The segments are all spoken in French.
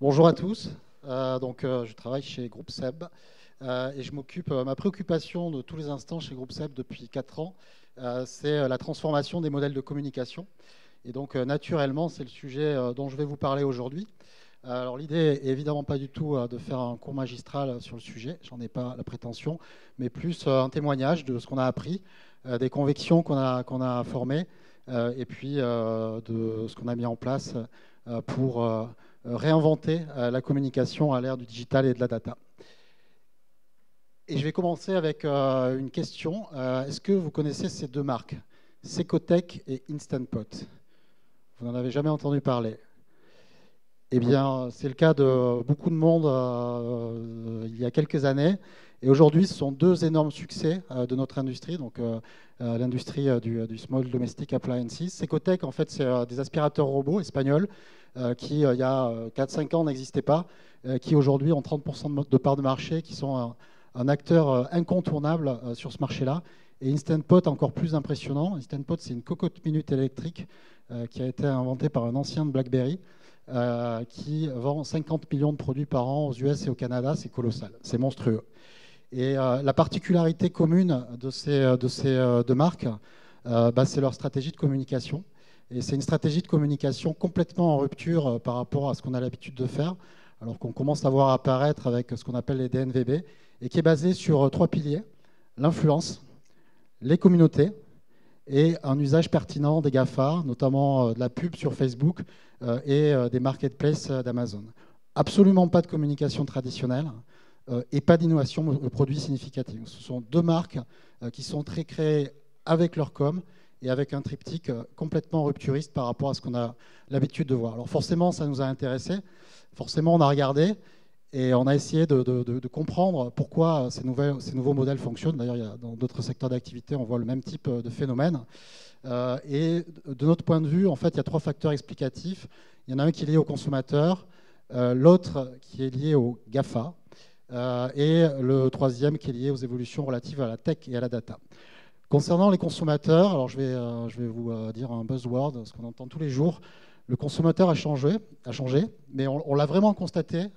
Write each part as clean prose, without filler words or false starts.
Bonjour à tous. Je travaille chez Groupe SEB et je m'occupe, ma préoccupation de tous les instants chez Groupe SEB depuis 4 ans, c'est la transformation des modèles de communication. Et donc, naturellement, c'est le sujet dont je vais vous parler aujourd'hui. Alors, l'idée est évidemment pas du tout de faire un cours magistral sur le sujet, j'en ai pas la prétention, mais plus un témoignage de ce qu'on a appris, des convictions qu'on a formées, et puis de ce qu'on a mis en place pour réinventer la communication à l'ère du digital et de la data. Et je vais commencer avec une question. Est-ce que vous connaissez ces deux marques, Secotech et Instant Pot? Vous n'en avez jamais entendu parler? Eh bien, c'est le cas de beaucoup de monde il y a quelques années. Et aujourd'hui, ce sont deux énormes succès de notre industrie, donc l'industrie du Small Domestic Appliances. Secotech, en fait, c'est des aspirateurs robots espagnols qui, il y a 4-5 ans, n'existaient pas, qui aujourd'hui ont 30% de part de marché, qui sont un acteur incontournable sur ce marché-là. Et Instant Pot, encore plus impressionnant. Instant Pot, c'est une cocotte minute électrique qui a été inventée par un ancien de BlackBerry, qui vend 50 millions de produits par an aux US et au Canada. C'est colossal, c'est monstrueux. Et la particularité commune de ces deux marques, c'est leur stratégie de communication. Et c'est une stratégie de communication complètement en rupture par rapport à ce qu'on a l'habitude de faire, alors qu'on commence à voir apparaître avec ce qu'on appelle les DNVB, et qui est basée sur 3 piliers: l'influence, les communautés et un usage pertinent des GAFA, notamment de la pub sur Facebook et des marketplaces d'Amazon. Absolument pas de communication traditionnelle et pas d'innovation de produits significative. Ce sont deux marques qui sont très créées avec leur com et avec un triptyque complètement rupturiste par rapport à ce qu'on a l'habitude de voir. Alors forcément, ça nous a intéressés. Forcément, on a regardé et on a essayé de comprendre pourquoi ces nouveaux modèles fonctionnent. D'ailleurs, dans d'autres secteurs d'activité, on voit le même type de phénomène. Et de notre point de vue, en fait, il y a 3 facteurs explicatifs. Il y en a un qui est lié au consommateur, l'autre qui est lié au GAFA, et le troisième qui est lié aux évolutions relatives à la tech et à la data. Concernant les consommateurs, alors je vais vous dire un buzzword, ce qu'on entend tous les jours. Le consommateur a changé, mais on l'a vraiment constaté.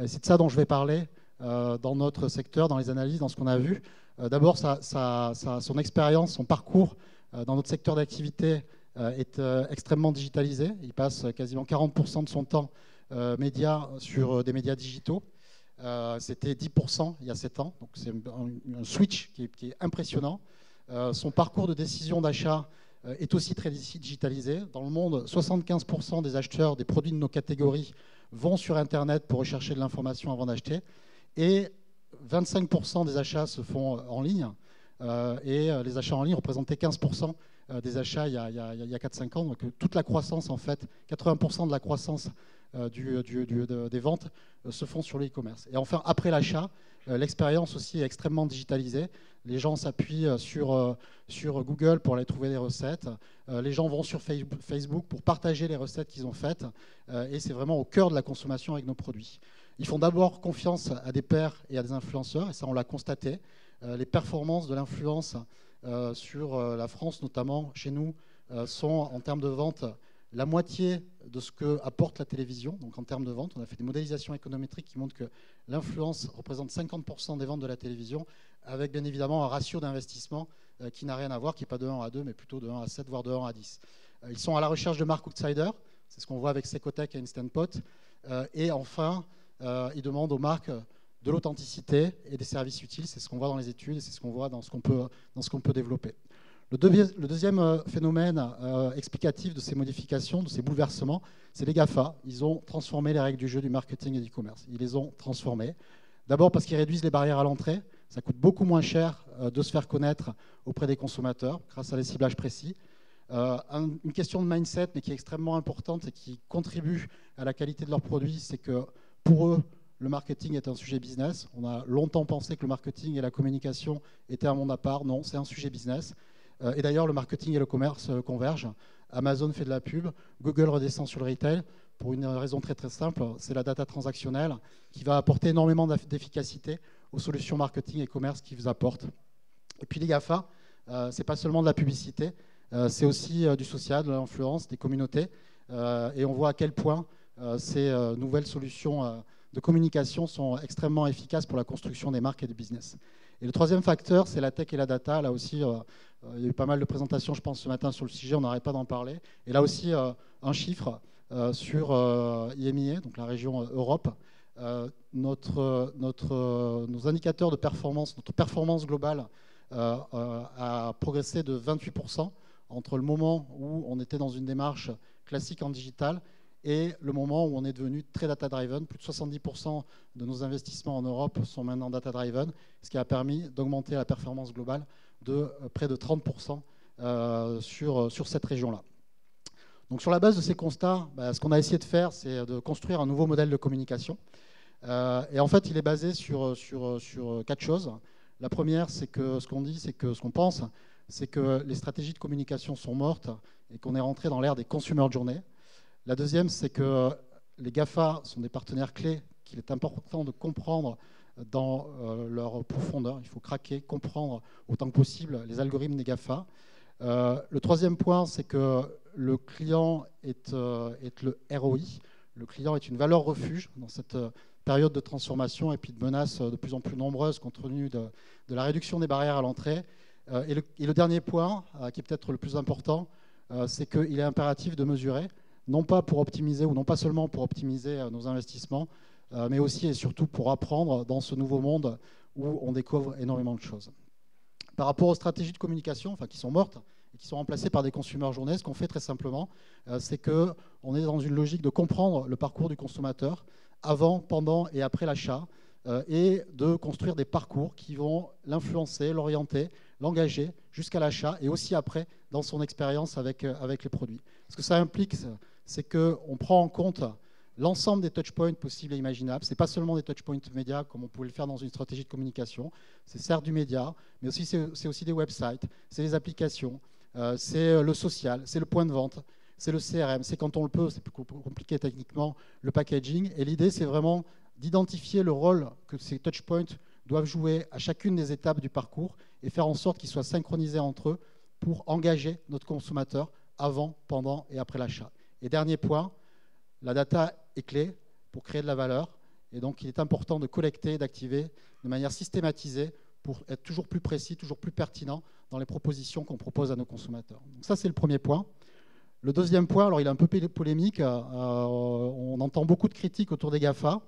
C'est de ça dont je vais parler dans notre secteur, dans les analyses, dans ce qu'on a vu. D'abord, son expérience, son parcours dans notre secteur d'activité est extrêmement digitalisé. Il passe quasiment 40% de son temps média sur des médias digitaux. C'était 10% il y a 7 ans, donc c'est un switch qui est impressionnant. Son parcours de décision d'achat est aussi très digitalisé. Dans le monde, 75% des acheteurs des produits de nos catégories vont sur Internet pour rechercher de l'information avant d'acheter. Et 25% des achats se font en ligne. Et les achats en ligne représentaient 15% des achats il y a 4-5 ans. Donc toute la croissance, en fait, 80% de la croissance des ventes se font sur l'e-commerce. Et enfin, après l'achat, l'expérience aussi est extrêmement digitalisée. Les gens s'appuient sur Google pour aller trouver des recettes. Les gens vont sur Facebook pour partager les recettes qu'ils ont faites. Et c'est vraiment au cœur de la consommation avec nos produits. Ils font d'abord confiance à des pairs et à des influenceurs, et ça on l'a constaté. Les performances de l'influence sur la France, notamment chez nous, sont en termes de vente la moitié de ce que apporte la télévision. Donc en termes de vente, on a fait des modélisations économétriques qui montrent que l'influence représente 50% des ventes de la télévision, avec bien évidemment un ratio d'investissement qui n'a rien à voir, qui n'est pas de 1 à 2, mais plutôt de 1 à 7, voire de 1 à 10. Ils sont à la recherche de marques outsiders, c'est ce qu'on voit avec Secotech et Instant Pot. Et enfin, ils demandent aux marques de l'authenticité et des services utiles. C'est ce qu'on voit dans les études et c'est ce qu'on voit dans ce qu'on peut développer. Le deuxième phénomène explicatif de ces modifications, de ces bouleversements, c'est les GAFA. Ils ont transformé les règles du jeu du marketing et du commerce. Ils les ont transformées. D'abord parce qu'ils réduisent les barrières à l'entrée. Ça coûte beaucoup moins cher de se faire connaître auprès des consommateurs grâce à des ciblages précis. Une question de mindset, mais qui est extrêmement importante et qui contribue à la qualité de leurs produits, c'est que pour eux, le marketing est un sujet business. On a longtemps pensé que le marketing et la communication étaient un monde à part. Non, c'est un sujet business. Et d'ailleurs, le marketing et le commerce convergent. Amazon fait de la pub, Google redescend sur le retail pour une raison très très simple, c'est la data transactionnelle qui va apporter énormément d'efficacité aux solutions marketing et commerce qu'ils vous apportent. Et puis les GAFA, ce n'est pas seulement de la publicité, c'est aussi du social, de l'influence, des communautés. Et on voit à quel point ces nouvelles solutions de communication sont extrêmement efficaces pour la construction des marques et du business. Et le troisième facteur, c'est la tech et la data. Là aussi, il y a eu pas mal de présentations, je pense, ce matin sur le sujet, on n'arrête pas d'en parler. Et là aussi, un chiffre sur IMIA, donc la région Europe. Nos indicateurs de performance, notre performance globale a progressé de 28% entre le moment où on était dans une démarche classique en digital et le moment où on est devenu très data-driven. Plus de 70% de nos investissements en Europe sont maintenant data-driven, ce qui a permis d'augmenter la performance globale de près de 30% sur cette région-là. Donc sur la base de ces constats, ce qu'on a essayé de faire, c'est de construire un nouveau modèle de communication. Et en fait, il est basé sur 4 choses. La première, c'est que ce qu'on dit, c'est que ce qu'on pense, c'est que les stratégies de communication sont mortes et qu'on est rentré dans l'ère des consumer journey. La deuxième, c'est que les GAFA sont des partenaires clés qu'il est important de comprendre dans leur profondeur. Il faut craquer, comprendre autant que possible les algorithmes des GAFA. Le troisième point, c'est que le client est le ROI. Le client est une valeur refuge dans cette période de transformation et puis de menaces de plus en plus nombreuses compte tenu de la réduction des barrières à l'entrée. Et le dernier point, qui est peut-être le plus important, c'est qu'il est impératif de mesurer, non pas pour optimiser ou non pas seulement pour optimiser nos investissements, mais aussi et surtout pour apprendre dans ce nouveau monde où on découvre énormément de choses. Par rapport aux stratégies de communication, qui sont mortes et qui sont remplacées par des consumer journées, ce qu'on fait très simplement, c'est qu'on est dans une logique de comprendre le parcours du consommateur avant, pendant et après l'achat, et de construire des parcours qui vont l'influencer, l'orienter, l'engager jusqu'à l'achat et aussi après dans son expérience avec les produits. Ce que ça implique, c'est qu'on prend en compte l'ensemble des touchpoints possibles et imaginables. Ce n'est pas seulement des touchpoints médias comme on pouvait le faire dans une stratégie de communication. C'est certes du média, mais aussi c'est aussi des websites, c'est les applications, c'est le social, c'est le point de vente, c'est le CRM, c'est quand on le peut, c'est plus compliqué techniquement, le packaging. Et l'idée, c'est vraiment d'identifier le rôle que ces touchpoints doivent jouer à chacune des étapes du parcours et faire en sorte qu'ils soient synchronisés entre eux pour engager notre consommateur avant, pendant et après l'achat. Et dernier point, la data est clé pour créer de la valeur. Et donc, il est important de collecter et d'activer de manière systématisée pour être toujours plus précis, toujours plus pertinent dans les propositions qu'on propose à nos consommateurs. Donc ça, c'est le premier point. Le deuxième point, alors il est un peu polémique. On entend beaucoup de critiques autour des GAFA.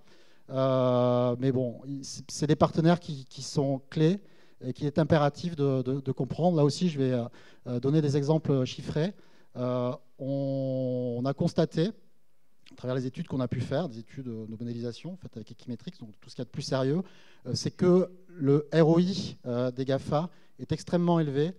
Mais bon, c'est des partenaires qui sont clés et qu'il est impératif de comprendre. Là aussi, je vais donner des exemples chiffrés. On a constaté, à travers les études qu'on a pu faire, des études de modélisation faites avec Equimetrix, donc tout ce qu'il y a de plus sérieux, c'est que le ROI des GAFA est extrêmement élevé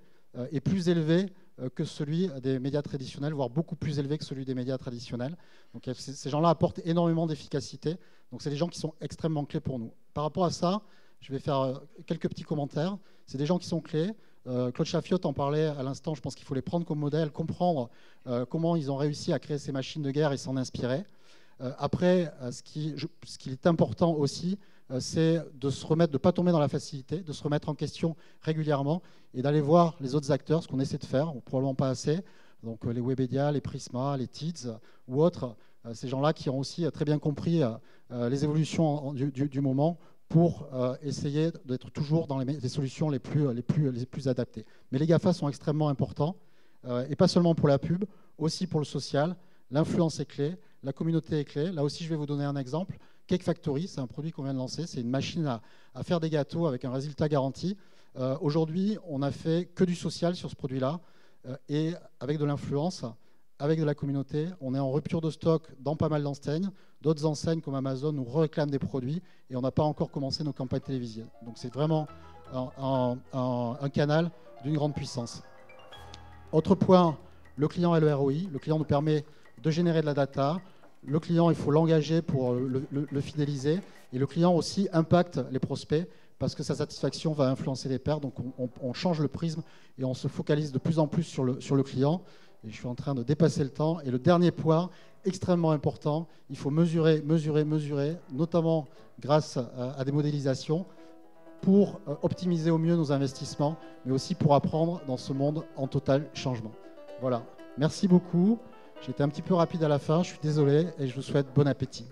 et plus élevé que celui des médias traditionnels, voire beaucoup plus élevé que celui des médias traditionnels. Donc ces gens-là apportent énormément d'efficacité. Donc c'est des gens qui sont extrêmement clés pour nous. Par rapport à ça, je vais faire quelques petits commentaires. C'est des gens qui sont clés. Claude Chaffiot en parlait à l'instant. Je pense qu'il faut les prendre comme modèle, comprendre comment ils ont réussi à créer ces machines de guerre et s'en inspirer. Après, ce qui est important aussi, c'est de se remettre, de ne pas tomber dans la facilité, de se remettre en question régulièrement et d'aller voir les autres acteurs, ce qu'on essaie de faire, probablement pas assez. Donc les Webedia, les Prisma, les TIDS ou autres, ces gens-là qui ont aussi très bien compris les évolutions du moment pour essayer d'être toujours dans les solutions les plus adaptées. Mais les GAFA sont extrêmement importants, et pas seulement pour la pub, aussi pour le social. L'influence est clé, la communauté est clé. Là aussi, je vais vous donner un exemple. Cake Factory, c'est un produit qu'on vient de lancer. C'est une machine à faire des gâteaux avec un résultat garanti. Aujourd'hui, on n'a fait que du social sur ce produit-là, et avec de l'influence, avec de la communauté. On est en rupture de stock dans pas mal d'enseignes. D'autres enseignes comme Amazon nous réclament des produits et on n'a pas encore commencé nos campagnes télévisées. Donc c'est vraiment un canal d'une grande puissance. Autre point, le client et le ROI. Le client nous permet de générer de la data. Le client, il faut l'engager pour le fidéliser. Et le client aussi impacte les prospects parce que sa satisfaction va influencer les pertes. Donc on change le prisme et on se focalise de plus en plus sur le client. Et je suis en train de dépasser le temps. Et le dernier point, extrêmement important, il faut mesurer, notamment grâce à des modélisations, pour optimiser au mieux nos investissements, mais aussi pour apprendre dans ce monde en total changement. Voilà. Merci beaucoup. J'ai été un petit peu rapide à la fin, je suis désolé et je vous souhaite bon appétit.